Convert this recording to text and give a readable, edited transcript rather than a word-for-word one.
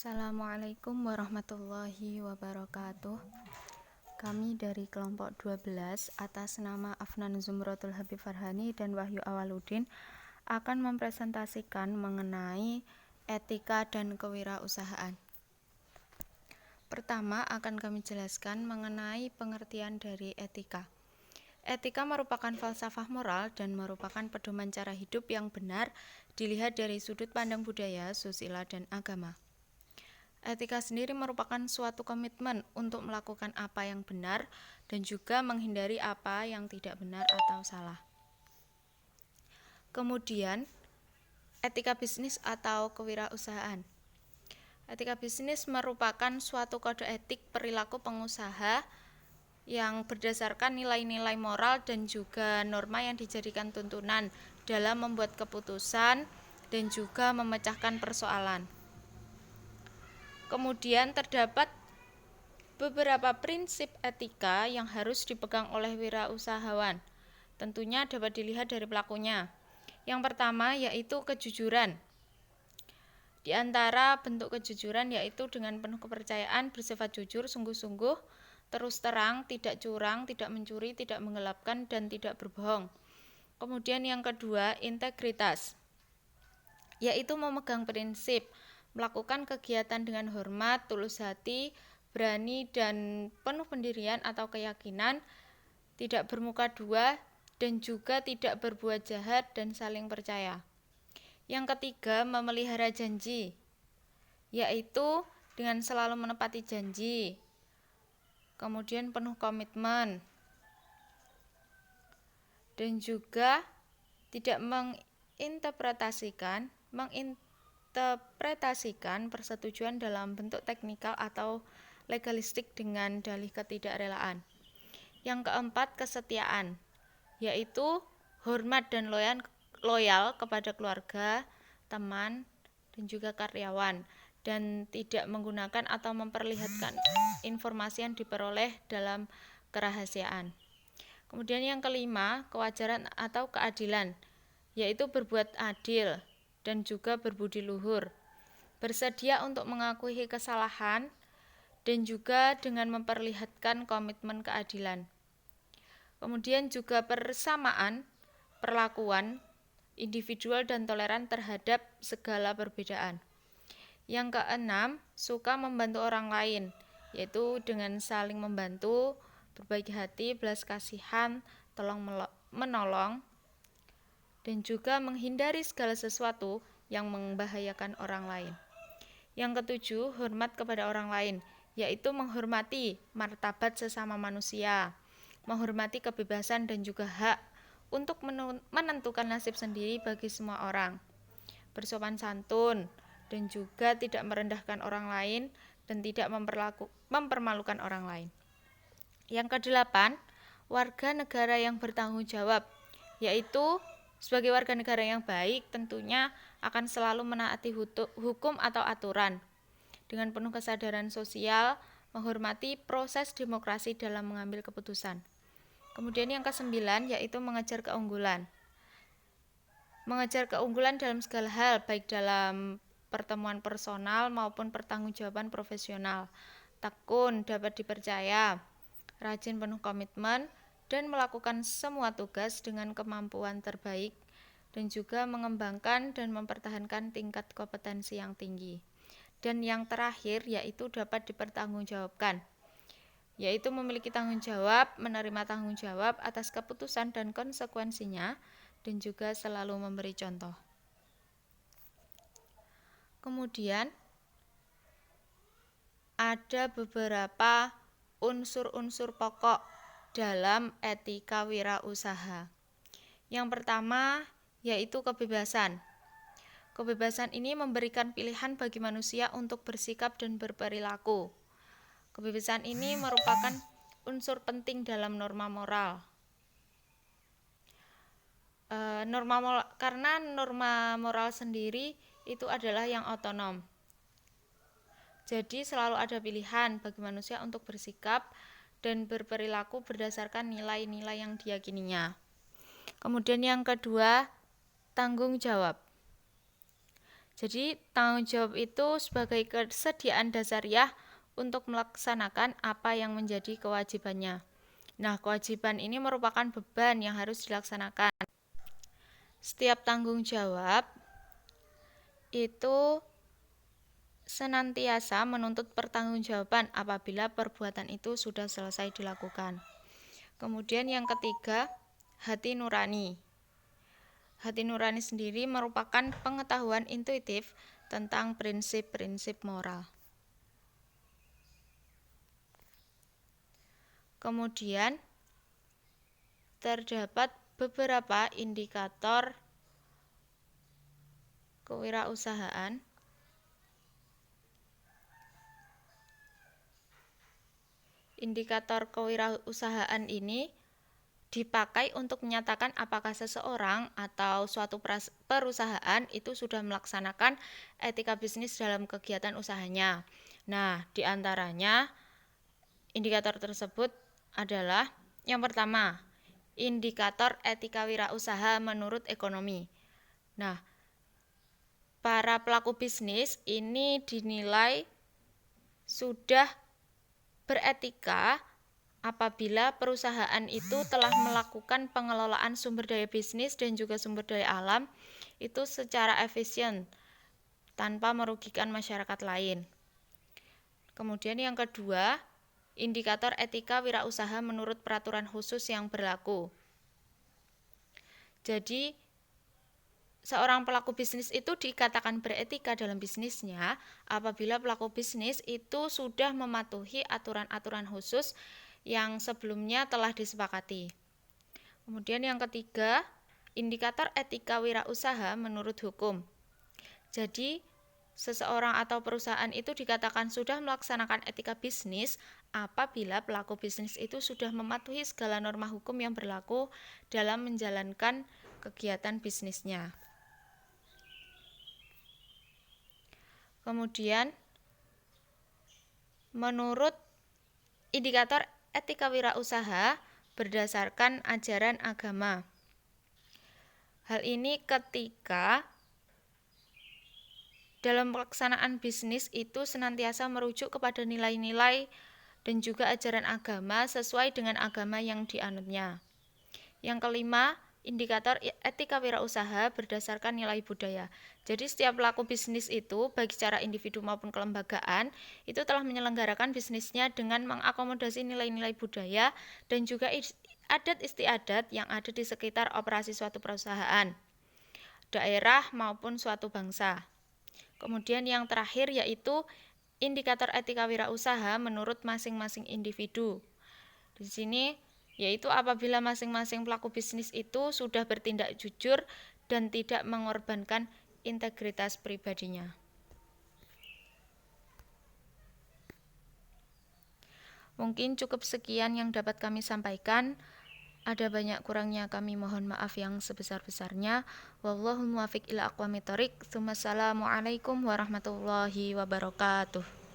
Assalamualaikum warahmatullahi wabarakatuh. Kami dari kelompok 12 atas nama Afnan Zumratul Habib Farhani dan Wahyu Awaludin akan mempresentasikan mengenai etika dan kewirausahaan. Pertama akan kami jelaskan mengenai pengertian dari etika. Etika merupakan falsafah moral dan merupakan pedoman cara hidup yang benar dilihat dari sudut pandang budaya, susila, dan agama. Etika sendiri merupakan suatu komitmen untuk melakukan apa yang benar dan juga menghindari apa yang tidak benar atau salah. Kemudian, etika bisnis atau kewirausahaan. Etika bisnis merupakan suatu kode etik perilaku pengusaha yang berdasarkan nilai-nilai moral dan juga norma yang dijadikan tuntunan dalam membuat keputusan dan juga memecahkan persoalan. Kemudian terdapat beberapa prinsip etika yang harus dipegang oleh wirausahawan. Tentunya dapat dilihat dari pelakunya. Yang pertama yaitu kejujuran. Di antara bentuk kejujuran yaitu dengan penuh kepercayaan, bersifat jujur, sungguh-sungguh, terus terang, tidak curang, tidak mencuri, tidak menggelapkan, dan tidak berbohong. Kemudian yang kedua, integritas, yaitu memegang prinsip melakukan kegiatan dengan hormat, tulus hati, berani dan penuh pendirian atau keyakinan, tidak bermuka dua, dan juga tidak berbuat jahat dan saling percaya. Yang ketiga, memelihara janji, yaitu dengan selalu menepati janji, kemudian penuh komitmen, dan juga tidak menginterpretasikan persetujuan dalam bentuk teknikal atau legalistik dengan dalih ketidakrelaan. Yang keempat, kesetiaan, yaitu hormat dan loyal kepada keluarga, teman, dan juga karyawan, dan tidak menggunakan atau memperlihatkan informasi yang diperoleh dalam kerahasiaan. Kemudian yang kelima, kewajaran atau keadilan, yaitu berbuat adil dan juga berbudi luhur, bersedia untuk mengakui kesalahan dan juga dengan memperlihatkan komitmen keadilan. Kemudian juga persamaan perlakuan individual dan toleran terhadap segala perbedaan. Yang keenam, suka membantu orang lain, yaitu dengan saling membantu, berbagi hati, belas kasihan, tolong menolong, dan juga menghindari segala sesuatu yang membahayakan orang lain. Yang ketujuh, hormat kepada orang lain, yaitu menghormati martabat sesama manusia, menghormati kebebasan dan juga hak untuk menentukan nasib sendiri bagi semua orang, bersopan santun, dan juga tidak merendahkan orang lain dan tidak mempermalukan orang lain. Yang kedelapan, warga negara yang bertanggung jawab, yaitu sebagai warga negara yang baik tentunya akan selalu menaati hukum atau aturan dengan penuh kesadaran sosial, menghormati proses demokrasi dalam mengambil keputusan. Kemudian yang kesembilan yaitu mengejar keunggulan. Mengejar keunggulan dalam segala hal, baik dalam pertemuan personal maupun pertanggungjawaban profesional. Tekun, dapat dipercaya, rajin, penuh komitmen, dan melakukan semua tugas dengan kemampuan terbaik dan juga mengembangkan dan mempertahankan tingkat kompetensi yang tinggi. Dan yang terakhir yaitu dapat dipertanggungjawabkan, yaitu memiliki tanggung jawab, menerima tanggung jawab atas keputusan dan konsekuensinya, dan juga selalu memberi contoh. Kemudian ada beberapa unsur-unsur pokok dalam etika wirausaha. Yang pertama yaitu kebebasan. Kebebasan ini memberikan pilihan bagi manusia untuk bersikap dan berperilaku. Kebebasan ini merupakan unsur penting dalam norma moral. Karena norma moral sendiri itu adalah yang otonom. Jadi selalu ada pilihan bagi manusia untuk bersikap dan berperilaku berdasarkan nilai-nilai yang diyakininya. Kemudian yang kedua, tanggung jawab. Jadi tanggung jawab itu sebagai kesediaan dasariah untuk melaksanakan apa yang menjadi kewajibannya. Nah, kewajiban ini merupakan beban yang harus dilaksanakan. Setiap tanggung jawab itu senantiasa menuntut pertanggungjawaban apabila perbuatan itu sudah selesai dilakukan. Kemudian yang ketiga, hati nurani. Hati nurani sendiri merupakan pengetahuan intuitif tentang prinsip-prinsip moral. Kemudian terdapat beberapa indikator kewirausahaan Indikator kewirausahaan ini dipakai untuk menyatakan apakah seseorang atau suatu perusahaan itu sudah melaksanakan etika bisnis dalam kegiatan usahanya. Nah, di antaranya indikator tersebut adalah yang pertama, indikator etika wirausaha menurut ekonomi. Nah, para pelaku bisnis ini dinilai sudah beretika apabila perusahaan itu telah melakukan pengelolaan sumber daya bisnis dan juga sumber daya alam itu secara efisien tanpa merugikan masyarakat lain. Kemudian yang kedua, indikator etika wirausaha menurut peraturan khusus yang berlaku. Jadi, seorang pelaku bisnis itu dikatakan beretika dalam bisnisnya apabila pelaku bisnis itu sudah mematuhi aturan-aturan khusus yang sebelumnya telah disepakati. Kemudian yang ketiga, indikator etika wirausaha menurut hukum. Jadi, seseorang atau perusahaan itu dikatakan sudah melaksanakan etika bisnis apabila pelaku bisnis itu sudah mematuhi segala norma hukum yang berlaku dalam menjalankan kegiatan bisnisnya. Kemudian, menurut indikator etika wirausaha berdasarkan ajaran agama. Hal ini ketika dalam pelaksanaan bisnis itu senantiasa merujuk kepada nilai-nilai dan juga ajaran agama sesuai dengan agama yang dianutnya. Yang kelima, indikator etika wirausaha berdasarkan nilai budaya. Jadi setiap pelaku bisnis itu, baik secara individu maupun kelembagaan, itu telah menyelenggarakan bisnisnya dengan mengakomodasi nilai-nilai budaya dan juga adat istiadat yang ada di sekitar operasi suatu perusahaan, daerah maupun suatu bangsa. Kemudian yang terakhir yaitu indikator etika wirausaha menurut masing-masing individu. Di sini yaitu apabila masing-masing pelaku bisnis itu sudah bertindak jujur dan tidak mengorbankan integritas pribadinya. Mungkin cukup sekian yang dapat kami sampaikan. Ada banyak kurangnya kami mohon maaf yang sebesar-besarnya. Wallahu muwaffiq ila aqwamit thoriq. Assalamualaikum warahmatullahi wabarakatuh.